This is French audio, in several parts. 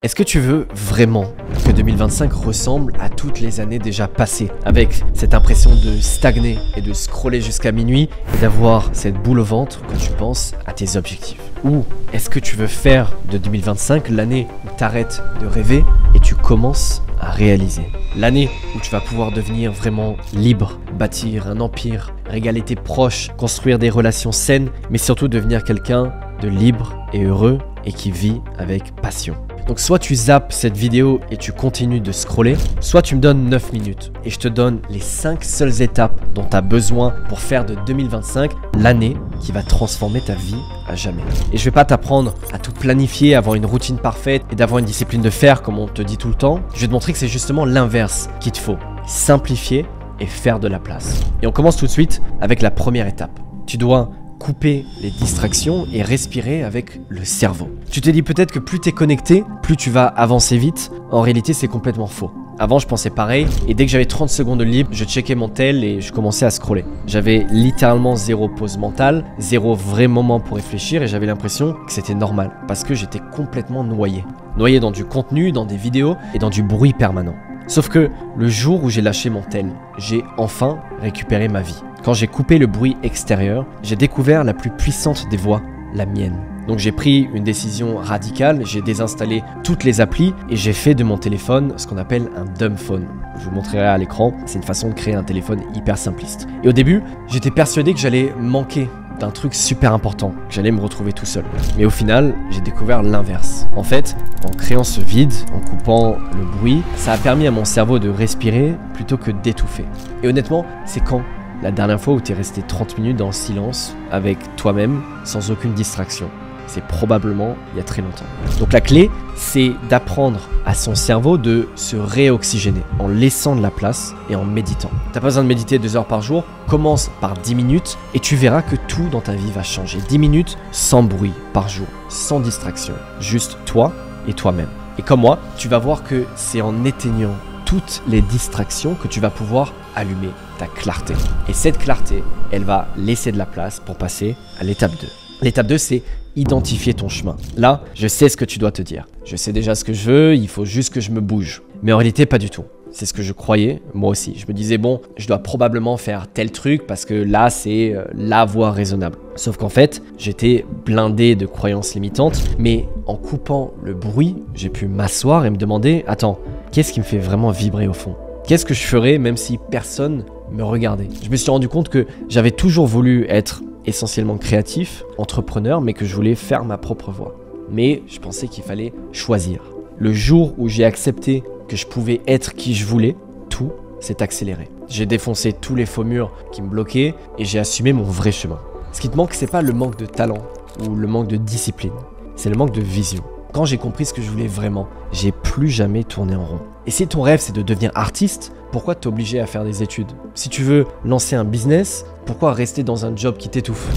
Est-ce que tu veux vraiment que 2025 ressemble à toutes les années déjà passées, avec cette impression de stagner et de scroller jusqu'à minuit et d'avoir cette boule au ventre quand tu penses à tes objectifs? Ou est-ce que tu veux faire de 2025 l'année où tu arrêtes de rêver et tu commences à réaliser? L'année où tu vas pouvoir devenir vraiment libre, bâtir un empire, régaler tes proches, construire des relations saines, mais surtout devenir quelqu'un de libre et heureux et qui vit avec passion. Donc soit tu zappes cette vidéo et tu continues de scroller, soit tu me donnes 9 minutes et je te donne les 5 seules étapes dont tu as besoin pour faire de 2025 l'année qui va transformer ta vie à jamais. Et je vais pas t'apprendre à tout planifier, avoir une routine parfaite et d'avoir une discipline de fer comme on te dit tout le temps. Je vais te montrer que c'est justement l'inverse qu'il te faut. Simplifier et faire de la place. Et on commence tout de suite avec la première étape. Tu dois couper les distractions et respirer avec le cerveau. Tu te dis peut-être que plus tu es connecté, plus tu vas avancer vite. En réalité, c'est complètement faux. Avant, je pensais pareil et dès que j'avais 30 secondes de libre, je checkais mon tel et je commençais à scroller. J'avais littéralement zéro pause mentale, zéro vrai moment pour réfléchir et j'avais l'impression que c'était normal parce que j'étais complètement noyé. Noyé dans du contenu, dans des vidéos et dans du bruit permanent. Sauf que le jour où j'ai lâché mon tel, j'ai enfin récupéré ma vie. Quand j'ai coupé le bruit extérieur, j'ai découvert la plus puissante des voix, la mienne. Donc j'ai pris une décision radicale, j'ai désinstallé toutes les applis et j'ai fait de mon téléphone ce qu'on appelle un dumb phone. Je vous montrerai à l'écran, c'est une façon de créer un téléphone hyper simpliste. Et au début, j'étais persuadé que j'allais manquer d'un truc super important, que j'allais me retrouver tout seul. Mais au final, j'ai découvert l'inverse. En fait, en créant ce vide, en coupant le bruit, ça a permis à mon cerveau de respirer plutôt que d'étouffer. Et honnêtement, c'est quand la dernière fois où tu es resté 30 minutes dans le silence avec toi-même, sans aucune distraction? C'est probablement il y a très longtemps. Donc la clé, c'est d'apprendre à son cerveau de se réoxygéner en laissant de la place et en méditant. T'as pas besoin de méditer 2 heures par jour, commence par 10 minutes et tu verras que tout dans ta vie va changer. 10 minutes sans bruit par jour, sans distraction, juste toi et toi-même. Et comme moi, tu vas voir que c'est en éteignant toutes les distractions que tu vas pouvoir allumer ta clarté. Et cette clarté, elle va laisser de la place pour passer à l'étape 2. L'étape 2, c'est identifier ton chemin. Là, je sais ce que tu dois te dire. Je sais déjà ce que je veux, il faut juste que je me bouge. Mais en réalité, pas du tout. C'est ce que je croyais, moi aussi. Je me disais, bon, je dois probablement faire tel truc parce que là, c'est la voie raisonnable. Sauf qu'en fait, j'étais blindé de croyances limitantes. Mais en coupant le bruit, j'ai pu m'asseoir et me demander, attends, qu'est-ce qui me fait vraiment vibrer au fond? Qu'est-ce que je ferais même si personne me regardait? Je me suis rendu compte que j'avais toujours voulu être essentiellement créatif, entrepreneur, mais que je voulais faire ma propre voie. Mais je pensais qu'il fallait choisir. Le jour où j'ai accepté que je pouvais être qui je voulais, tout s'est accéléré. J'ai défoncé tous les faux murs qui me bloquaient et j'ai assumé mon vrai chemin. Ce qui te manque, c'est pas le manque de talent ou le manque de discipline, c'est le manque de vision. Quand j'ai compris ce que je voulais vraiment, j'ai plus jamais tourné en rond. Et si ton rêve c'est de devenir artiste, pourquoi t'obliger à faire des études? Si tu veux lancer un business, pourquoi rester dans un job qui t'étouffe?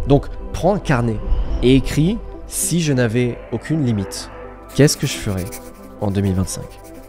Donc prends un carnet et écris: si je n'avais aucune limite, qu'est-ce que je ferais en 2025?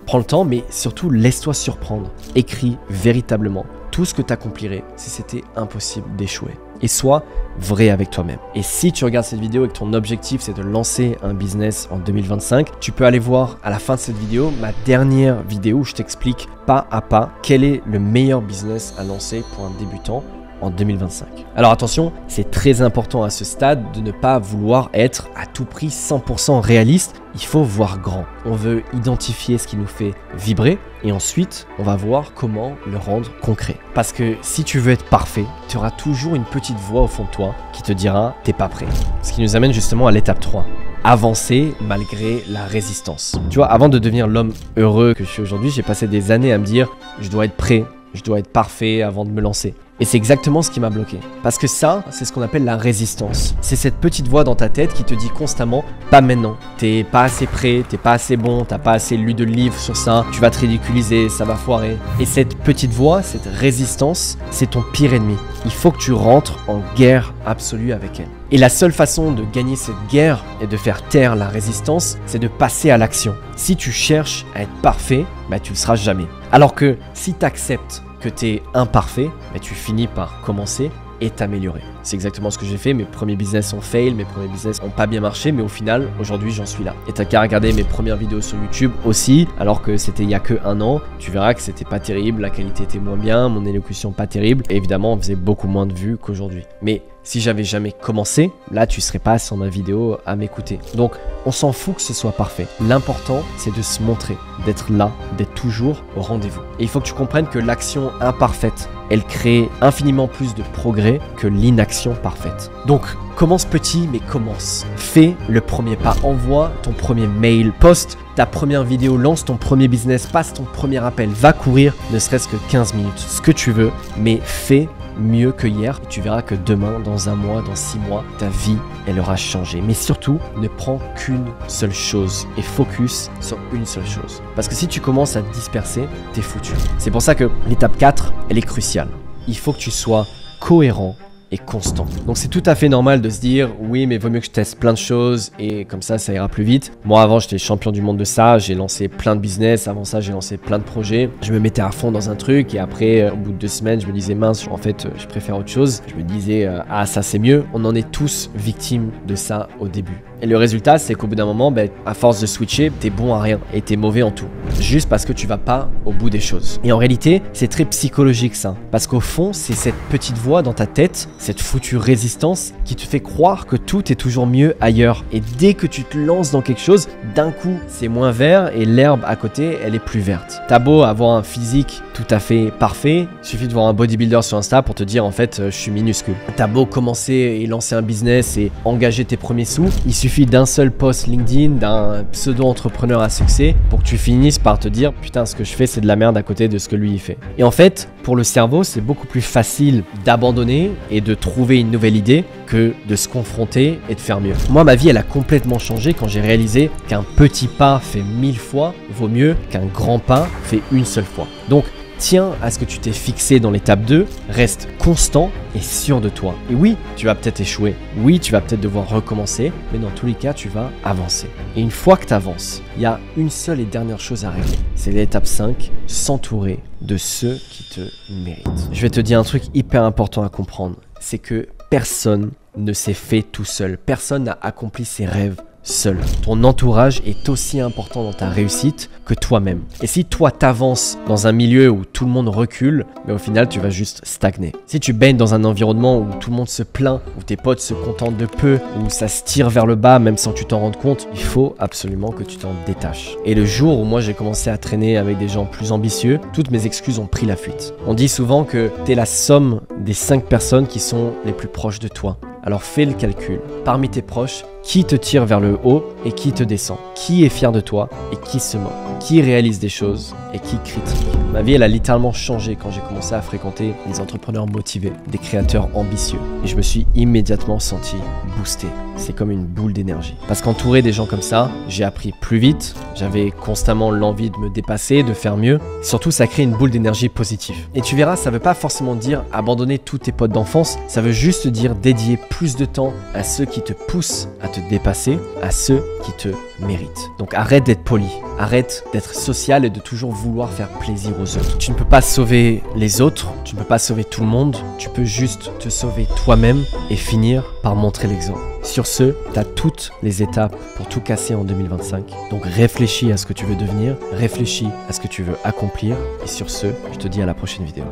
Prends le temps, mais surtout laisse-toi surprendre. Écris véritablement tout ce que tu accomplirais si c'était impossible d'échouer. Et sois vrai avec toi-même. Et si tu regardes cette vidéo et que ton objectif c'est de lancer un business en 2025, tu peux aller voir à la fin de cette vidéo ma dernière vidéo où je t'explique pas à pas quel est le meilleur business à lancer pour un débutant en 2025. Alors attention, c'est très important à ce stade de ne pas vouloir être à tout prix 100% réaliste. Il faut voir grand. On veut identifier ce qui nous fait vibrer et ensuite on va voir comment le rendre concret. Parce que si tu veux être parfait, tu auras toujours une petite voix au fond de toi qui te dira t'es pas prêt. Ce qui nous amène justement à l'étape 3. Avancer malgré la résistance. Tu vois, avant de devenir l'homme heureux que je suis aujourd'hui, j'ai passé des années à me dire je dois être prêt, je dois être parfait avant de me lancer. Et c'est exactement ce qui m'a bloqué. Parce que ça, c'est ce qu'on appelle la résistance. C'est cette petite voix dans ta tête qui te dit constamment pas maintenant, t'es pas assez prêt, t'es pas assez bon, t'as pas assez lu de livres sur ça, tu vas te ridiculiser, ça va foirer. Et cette petite voix, cette résistance, c'est ton pire ennemi. Il faut que tu rentres en guerre absolue avec elle. Et la seule façon de gagner cette guerre et de faire taire la résistance, c'est de passer à l'action. Si tu cherches à être parfait, bah tu le seras jamais. Alors que si tu acceptes que tu es imparfait, tu finis par commencer et t'améliorer. c'est exactement ce que j'ai fait. Mes premiers business ont fail, mes premiers business ont pas bien marché, mais au final, aujourd'hui, j'en suis là. Et t'as qu'à regarder mes premières vidéos sur YouTube aussi, alors que c'était il y a que 1 an. Tu verras que c'était pas terrible, la qualité était moins bien, mon élocution pas terrible. Et évidemment, on faisait beaucoup moins de vues qu'aujourd'hui. Mais si j'avais jamais commencé, là, tu serais pas sur ma vidéo à m'écouter. Donc, on s'en fout que ce soit parfait. L'important, c'est de se montrer, d'être là, d'être toujours au rendez-vous. Et il faut que tu comprennes que l'action imparfaite, elle crée infiniment plus de progrès que l'inaction parfaite. Donc, commence petit, mais commence. Fais le premier pas. Envoie ton premier mail, poste ta première vidéo, lance ton premier business, passe ton premier appel, va courir, ne serait-ce que 15 minutes, ce que tu veux, mais fais mieux que hier. Et tu verras que demain, dans 1 mois, dans 6 mois, ta vie, elle aura changé. Mais surtout, ne prends qu'une seule chose et focus sur une seule chose. Parce que si tu commences à te disperser, t'es foutu. C'est pour ça que l'étape 4, elle est cruciale. Il faut que tu sois cohérent et constant. Donc c'est tout à fait normal de se dire oui mais vaut mieux que je teste plein de choses et comme ça ira plus vite. Moi avant j'étais champion du monde de ça, j'ai lancé plein de business, avant ça j'ai lancé plein de projets. Je me mettais à fond dans un truc et après au bout de 2 semaines je me disais mince en fait je préfère autre chose. Je me disais ah ça c'est mieux. On en est tous victimes de ça au début. Et le résultat c'est qu'au bout d'un moment à force de switcher t'es bon à rien et t'es mauvais en tout. Juste parce que tu vas pas au bout des choses. Et en réalité c'est très psychologique ça. Parce qu'au fond c'est cette petite voix dans ta tête, cette foutue résistance qui te fait croire que tout est toujours mieux ailleurs. Et dès que tu te lances dans quelque chose, d'un coup, c'est moins vert et l'herbe à côté, elle est plus verte. T'as beau avoir un physique tout à fait parfait, il suffit de voir un bodybuilder sur Insta pour te dire en fait, je suis minuscule. T'as beau commencer et lancer un business et engager tes premiers sous, il suffit d'un seul post LinkedIn, d'un pseudo-entrepreneur à succès pour que tu finisses par te dire putain, ce que je fais, c'est de la merde à côté de ce que lui il fait. Et en fait, pour le cerveau, c'est beaucoup plus facile d'abandonner et de trouver une nouvelle idée que de se confronter et de faire mieux. Moi, ma vie, elle a complètement changé quand j'ai réalisé qu'un petit pas fait 1000 fois vaut mieux qu'un grand pas fait une seule fois. Donc, tiens à ce que tu t'es fixé dans l'étape 2, reste constant et sûr de toi. Et oui, tu vas peut-être échouer, oui, tu vas peut-être devoir recommencer, mais dans tous les cas, tu vas avancer. Et une fois que tu avances, il y a une seule et dernière chose à régler. C'est l'étape 5, s'entourer de ceux qui te méritent. Je vais te dire un truc hyper important à comprendre, c'est que personne ne s'est fait tout seul, personne n'a accompli ses rêves seul. Ton entourage est aussi important dans ta réussite que toi-même. Et si toi t'avances dans un milieu où tout le monde recule, mais au final tu vas juste stagner. Si tu baignes dans un environnement où tout le monde se plaint, où tes potes se contentent de peu, où ça se tire vers le bas même sans que tu t'en rendes compte, il faut absolument que tu t'en détaches. Et le jour où moi j'ai commencé à traîner avec des gens plus ambitieux, toutes mes excuses ont pris la fuite. On dit souvent que t'es la somme des 5 personnes qui sont les plus proches de toi. Alors fais le calcul. Parmi tes proches, qui te tire vers le haut et qui te descend? Qui est fier de toi et qui se moque? Qui réalise des choses et qui critique? Ma vie, elle a littéralement changé quand j'ai commencé à fréquenter des entrepreneurs motivés, des créateurs ambitieux. Et je me suis immédiatement senti boosté. C'est comme une boule d'énergie. Parce qu'entouré des gens comme ça, j'ai appris plus vite, j'avais constamment l'envie de me dépasser, de faire mieux. Surtout, ça crée une boule d'énergie positive. Et tu verras, ça veut pas forcément dire abandonner tous tes potes d'enfance, ça veut juste dire dédier plus de temps à ceux qui te poussent à te dépasser, à ceux qui te méritent. Donc arrête d'être poli, arrête d'être social et de toujours vouloir faire plaisir aux autres. Tu ne peux pas sauver les autres, tu ne peux pas sauver tout le monde, tu peux juste te sauver toi-même et finir par montrer l'exemple. Sur ce, tu as toutes les étapes pour tout casser en 2025. Donc réfléchis à ce que tu veux devenir, réfléchis à ce que tu veux accomplir. Et sur ce, je te dis à la prochaine vidéo.